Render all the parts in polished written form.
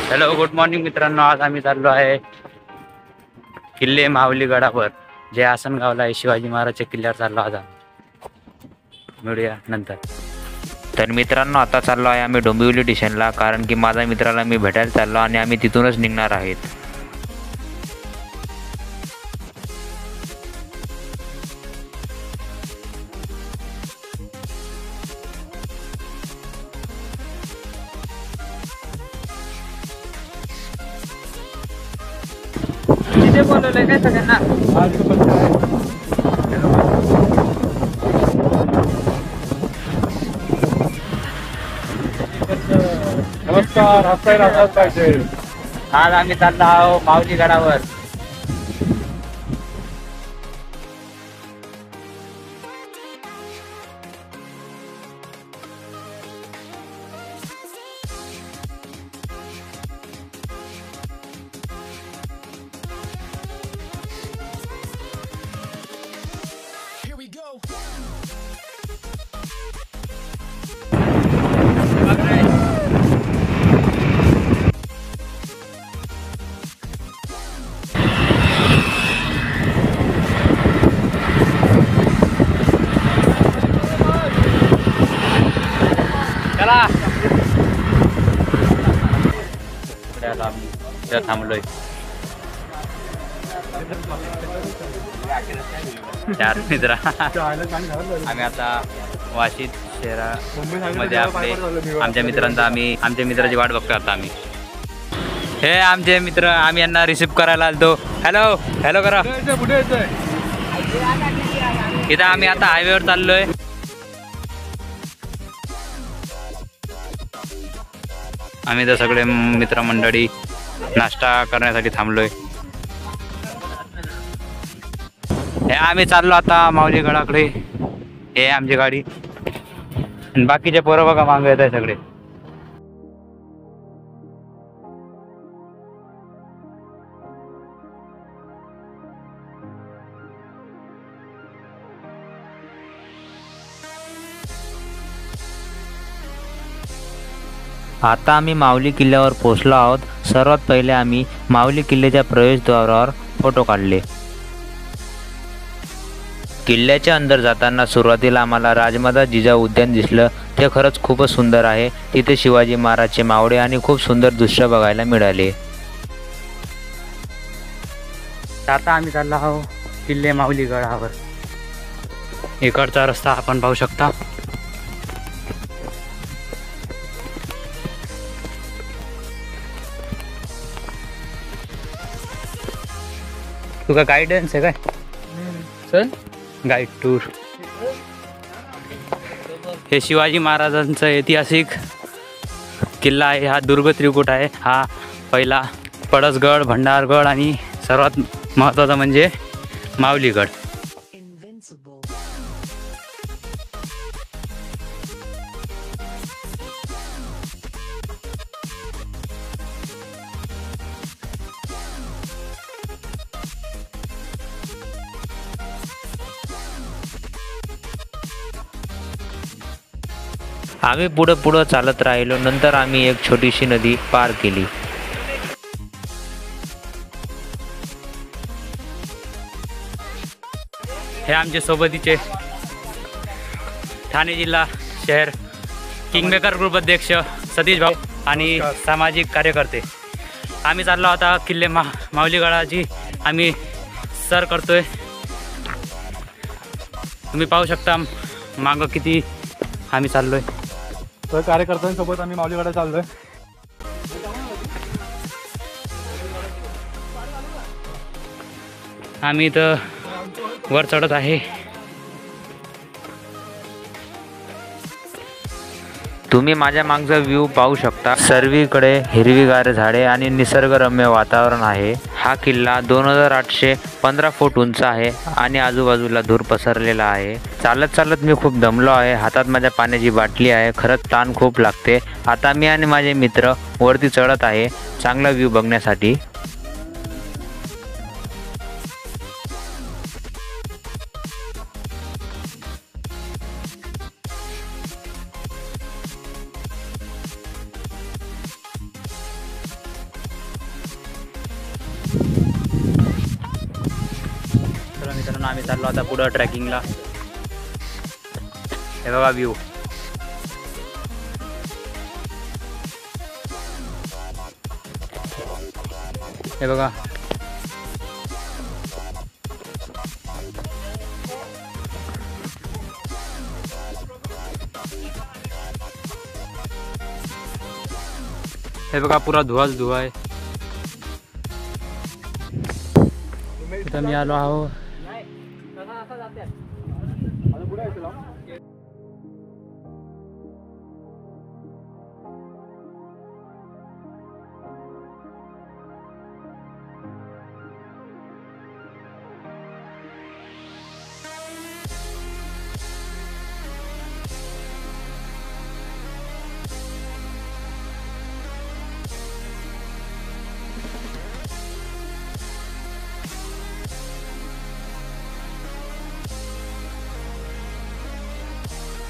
Hello, good morning मित्रांनो. आज आम्ही चाललो आहे किल्ले माहुली गडावर, जे आसनगावला आहे. शिवाजी महाराजच्या किल्ल्यावर चाललो आज आम्ही. मिळूया नंतर. तर मित्रांनो, आता चाललो आहे आम्ही डोंबिवली स्टेशनला, कारण की माझ्या मित्राला मी भेटायला चाललो आणि आम्ही तिथूनच निघणार आहेत. तिथे बोलवलंय काय सगळ्यांना? नमस्कार. हसताय राहतात पाहिजे. आज आम्ही चाललो आहोत माहुली गडावर. चला, आम्ही थांबलोय. चार मित्र आम्ही आता वाशीत शहरामध्ये आमच्या मित्राची वाट बघतो. आता आम्ही हे आमचे मित्र, आम्ही यांना रिसिव्ह करायला आलतो. हॅलो हॅलो करा. इथं आम्ही आता हायवेवर चाललोय. आम्ही तर सगळे मित्रमंडळी नाश्ता करण्यासाठी थांबलोय. हे आम्ही चाललो आता माऊली गडाकडे. हे आमची गाडी आणि बाकीचे पोरं बघा मागे येत आहे सगळे. आता आम्ही माऊली किल्ल्यावर पोहोचलो आहोत. सर्वात पहिले आम्ही माऊली किल्ल्याच्या प्रवेशद्वारावर फोटो काढले. किल्ल्याच्या अंदर जाताना सुरुवातीला आम्हाला राजमाता जिजाऊ उद्यान दिसलं. ते खरंच खूपच सुंदर आहे. तिथे शिवाजी महाराजचे मावळे आणि खूप सुंदर दृश्य बघायला मिळाले. आता आम्ही चाललो आहोत किल्ले माऊली गडावर. इकडचा रस्ता आपण पाहू शकता. तुका गायडन्स आहे काय सर? Guide tour. हे शिवाजी महाराजांचं ऐतिहासिक किल्ला आहे. हा दुर्ग त्रिकूट आहे. हा पहिला पळसगड, भंडारगड आणि सर्वात महत्त्वाचा म्हणजे माऊलीगड. आम्ही पुढं चालत राहिलो. नंतर आम्ही एक छोटीशी नदी पार केली. हे आमचे सोबतीचे ठाणे जिल्हा शहर किंगमेकर ग्रुप अध्यक्ष सतीश भाऊ आणि सामाजिक कार्यकर्ते. आम्ही चाललो आता किल्ले माऊली गडाची आम्ही सर करतोय. तुम्ही पाहू शकता मागं किती आम्ही चाललोय. तर कार्यकर्त्यांसोबत आम्ही माऊलीगडावर चाललोय. आम्ही इथं वर चढत आहे. तुम्ही माझ्या मागचा व्ह्यू पाहू शकता. सर्वीकडे हिरवीगार झाडे आणि निसर्गरम्य वातावरण आहे. हा किल्ला 2815 फूट उंच आहे आणि आजूबाजूला धूर पसरलेला आहे. चालत चालत मी खूप दमलो आहे. हातात माझ्या पाण्याची बाटली आहे. खरंच ताण खूप लागते. आता मी आणि माझे मित्र वरती चढत आहे चांगला व्ह्यू बघण्यासाठी. आम्ही चाललो आता पुढं ट्रॅकिंगला. हे बघा व्ह्यू. हे बघा. हे बघा पुरा धुवाच धुवा आहे. इथं मी आलो आहो.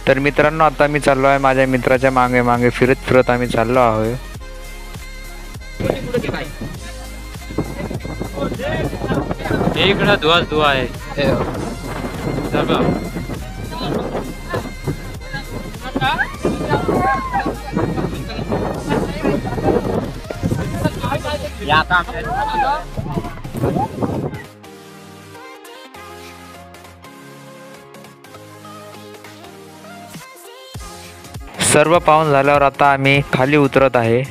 तर मित्रांनो आता मी चाललो आहे माझ्या मित्राच्या मागे मागे फिरत फिरत आम्ही चाललो आहोत. इकडं धुवाच धुवा आहे. सर्व पाहून झाल्यावर आता आम्ही खाली उतरत आहे.